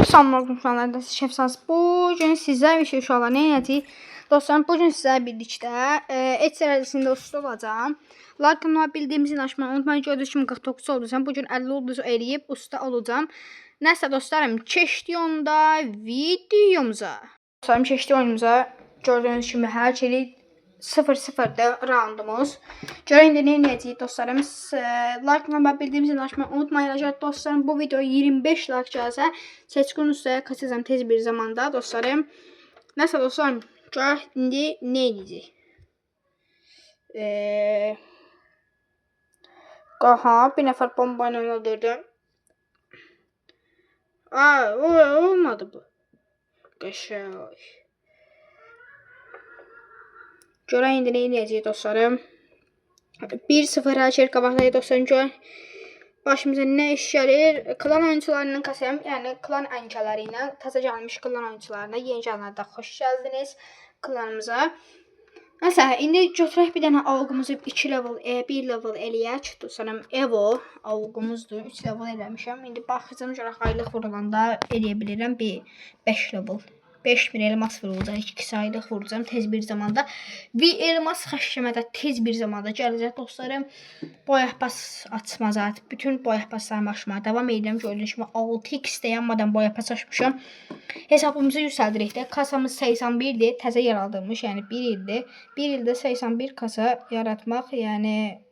Salam uşaqlar, şəfsaz. Bu gün sizlər bir şey uşaqlar nə edəcəyik? Dostlarım, bu gün sizlərlə birlikdə et sərəlisində usta olacağam. Lakin bildiyimizi açmayı unutmayın. Gördüyünüz kimi 49 olduysam, bu gün 50 oldusu eləyib usta olacağım. Nəsə dostlarım, keçdik onda videomuza. Dostlarım, keçdik oyunumuza. Gördüyünüz kimi hər şey 0-0'da roundumuz. Görün indi nə edəcəyik dostlarım. Like bildiyimizi açmayı unutmayın. Əgər dostlarım bu video 25 like gəlsə, seçkin ustaya kaçacağım tez bir zamanda dostlarım. Nəsə dostlarım, görək indi nə edəcəyik. Qaha, bir nəfər bomba ilə öldürdüm. Olmadı bu. Qəşəng. Görək indi nə edəcəyik dostlarım. 1-0 hər şey qabaqdayıq dostlarım. Görək başımıza nə iş gəlir. Klan oyuncularının kasayım, yəni klan ənkələri ilə təzə gəlmiş klan oyuncularına, yeni gələnlərdə xoş gəldiniz klanımıza. Nəsə, indi götürək bir dənə avqumuzu 2 level, 1 level eləyək. Dostlarım, Evo avqumuzdur. 3 level eləmişəm. İndi baxacağım görək aylıq vurulanda eləyə bilirəm. 5 level. 5000 elmas vurulacaq, 2 aylıq vuracağım tez bir zamanda. Bir elmas xəşəmədə tez bir zamanda gələcək dostlarım. Boyapaz açmaza, bütün boyapazlarımı açmağa davam edirəm. Gördüyünüz kimi 6x dayanmadan boyapaz açmışam. Hesabımızı yüksəldirik də. Kasamız 81'dir. Təzə yaradılmış, yəni 1 ildir. 1 ildə 81 kasa yaratmaq, yəni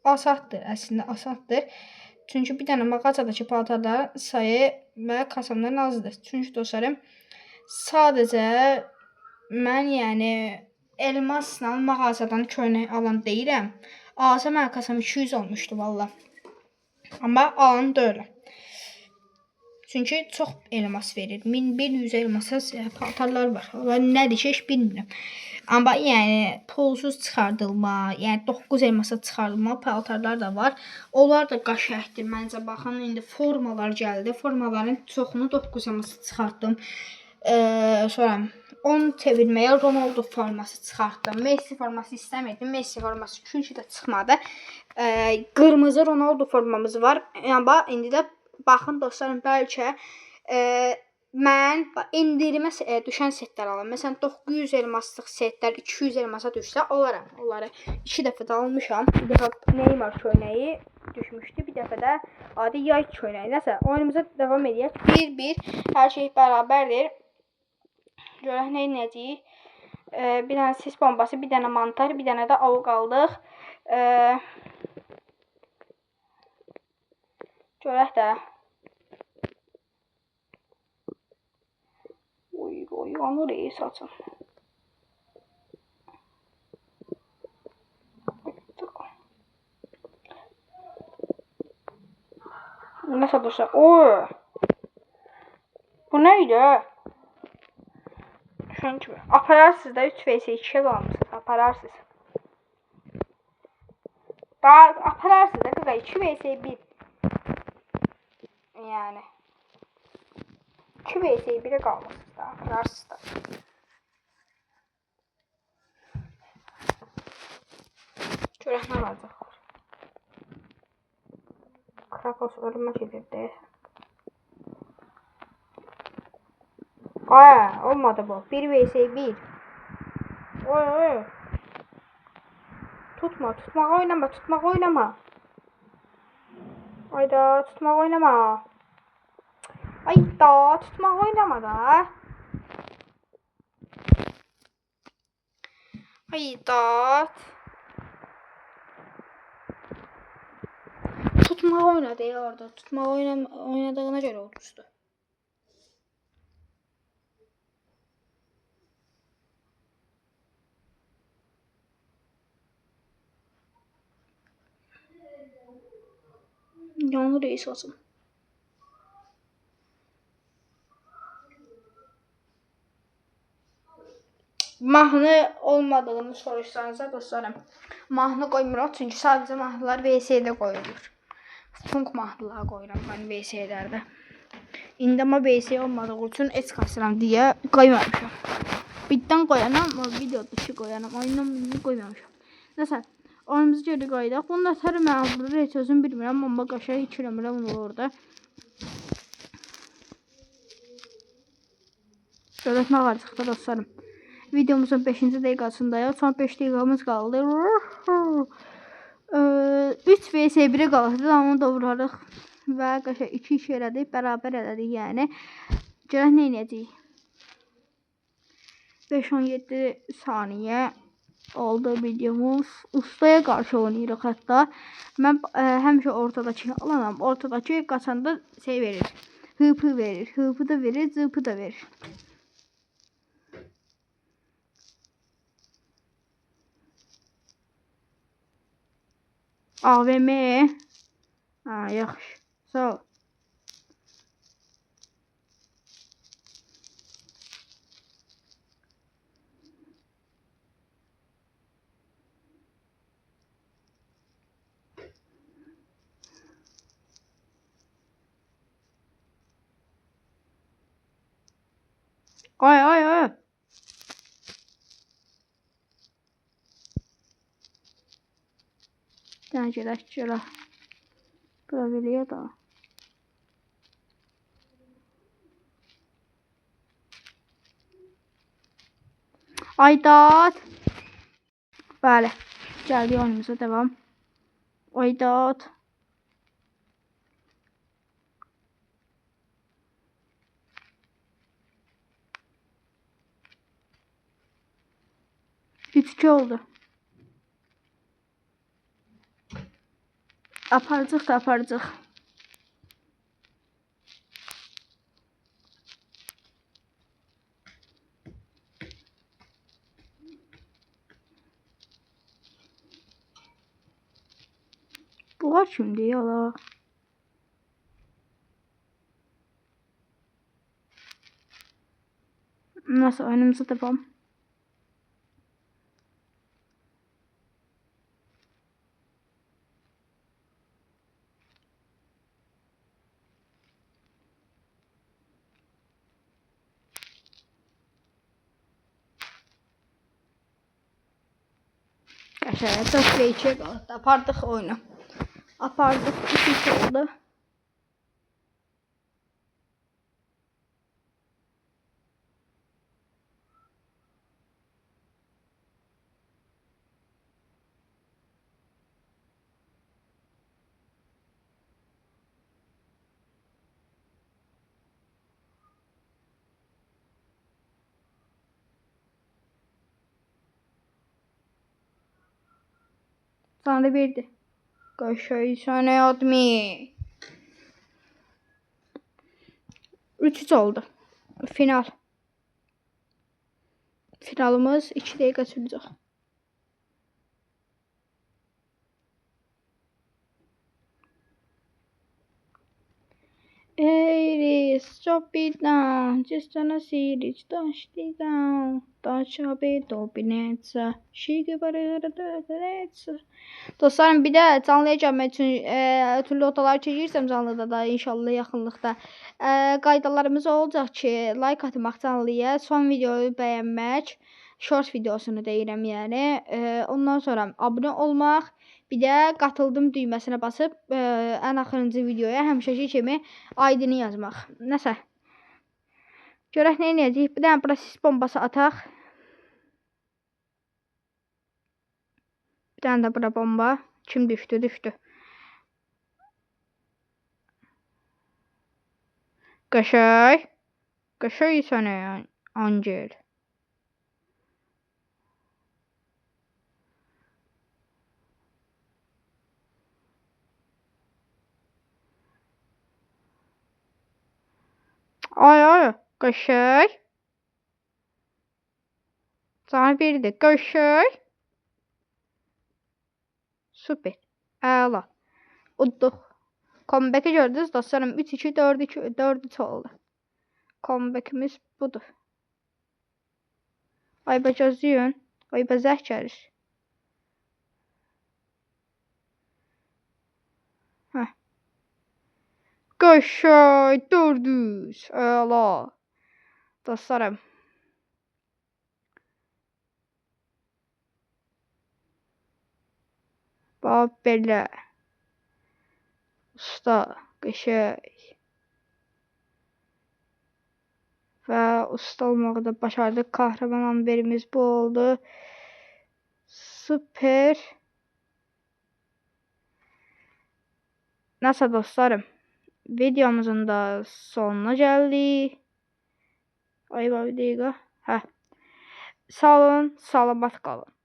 asaddır, əslində asaddır. Çünki bir dənə mağazadakı paltarların sayı və kasamdan azdır. Çünki dostlarım, sadəcə mən yəni elmasla mağazadan köynək alan deyirəm. Azə mənim kasam 200 olmuşdu valla. Amma alan deyiləm. Çünki çox elmas verir. 1100 elmasa paltarlar var. Nədir ki, heç bilmirəm. Amma yəni pulsuz çıxardılma, yəni 9 elmasa çıxardılma paltarlar da var. Onlar da qəşəngdir məncə. Baxın, indi formalar gəldi. Formaların çoxunu 9 elmasa çıxartdım. Sonra 10 çevirməyə Ronaldo forması çıxartdım. Messi forması istəmirdim. Messi forması çünki də çıxmadı. Qırmızı Ronaldo formamız var. Amma indi də baxın dostlarım, bəlkə mən indirimə düşən setlər alam. Məsələn 900 elmaslıq setlər 200 elmasa düşsə alaram. Onları 2 dəfə də almışam. Bir dəfə Neymar köynəyi düşmüşdü. Bir dəfə də adi yay köynəyi. Nəsə, oyunumuza davam edək. 1-1 hər şey bərabərdir. Görək nə edəcəyik. Bir dənə sis bombası, bir dənə mantar, bir dənə də avuk aldıq. Görək də. Yanır saçım. Nəsə dostlar. Bu nə idi? Düşən kimi. Apararsınız da 3 vs 2'ye qalmışsınız. Apararsınız. Daha apararsınız da qıqa 2 vs 1. Yəni 2 vs 1'e qalmışsınız da. Apararsınız da. Görək nə olacaq. Krakos ölümə gedirdi. Olmadı bu. 1 vs 1. Tutma, tutmak oynama. Ayda, tutmak oynama. Ayda, tutmak oynama da. Ayda. Tutmak oynadı ya orada. Tutmak oynadığına göre olmuştu. Yanlı reis olsun. Mahnı olmadığını soruşsanızda dostlarım, mahnı qoymuruq çünki sadəcə mahnılar VS-də qoyulur. Funk mahnılar qoyuram mən VS-lərdə. İndi amma VS olmadığı üçün heç kasıram deyə qoymamışam. Bitdən qoyanam, video dışı qoyanam, oyundan birini qoymamışam. Nəsə, oyunumuzu geri qoydaq. Bunu da atarım mən burada heç özüm bilmirəm, amma qəşəng 2 eləmirəm onu orada. Görək nə qalacaqda dostlarım. Videomuzun 5-ci dəqiqəsindəyik. Son 5 dəqiqəmiz qaldı. 3 vs 1-ə qaldı. Onu da vurarıq. Və qəşəng 2-2 elədik. Bərabər elədik yəni. Görək nə edəcəyik. 5-17 saniyə oldu videomuz. Ustaya qarşı oynayırıq hətta. Mən həmişə ortadakı alanam. Ortadakı qaçanda şey verir. Hıpı verir. Hıpı da verir. Zıpı da verir. AVM. Ha, yaxşı. Sağ ol. Ay ay ay. Gələk görək. Bura veriyor da. Aydat. Bəli. Gəldik oyunumuza devam. Aydat. Üç oldu. Aparacaq da aparacaq. Bunlar kimdir ya la? Nasıl oyunumuza devam. Aşağıya 4 ve 2'ye qaldı. Apardıq oyunu. Apardıq. 2 oldu. Sana verdi. Qaşay sənə admi. 3 oldu. Final. Finalımız 2 dəqiqə sürəcək. Hey, stop it now. Just wanna see it. Touch it down. Touch a bit of pinetsa. Şiki barıqda. Dostlarım, bir də canlıya gəlmək üçün türlü otalar çəkirsəm canlıda da inşallah yaxınlıqda. Qaydalarımız olacaq ki, like atmaq canlıya, son videoyu bəyənmək, short videosunu deyirəm yəni. Ondan sonra abunə olmaq. Bir də qatıldım düyməsinə basıb ən axırıncı videoya həmişəki kimi ID-ni yazmaq. Nəsə. Görək nə edəcəyik? Bir dənə proses bombası ataq. Bir dənə də bura bomba. Kim düşdü? Düşdü. Qaşay. Qaşay sənə Angel. Ay ay. Qaşay. Sana verdi. Qaşay. Süper. Əla. Udduq. Comeback'i gördünüz dostlarım. 3-2, 4-2, 4-3 oldu. Comeback'imiz budur. Ay bacazıyın. Ay bazah gəlir. Hə. Qaşay 400. Əla. Dostlarım. Bax belə. Usta, qəşəng. və usta olmağı da başardıq. Kahraman amberimiz bu oldu. Super. Nasıl dostlarım? Videomuzun da sonuna gəldik. Ay bir dəqiqə. Sağ olun, salamat qalın.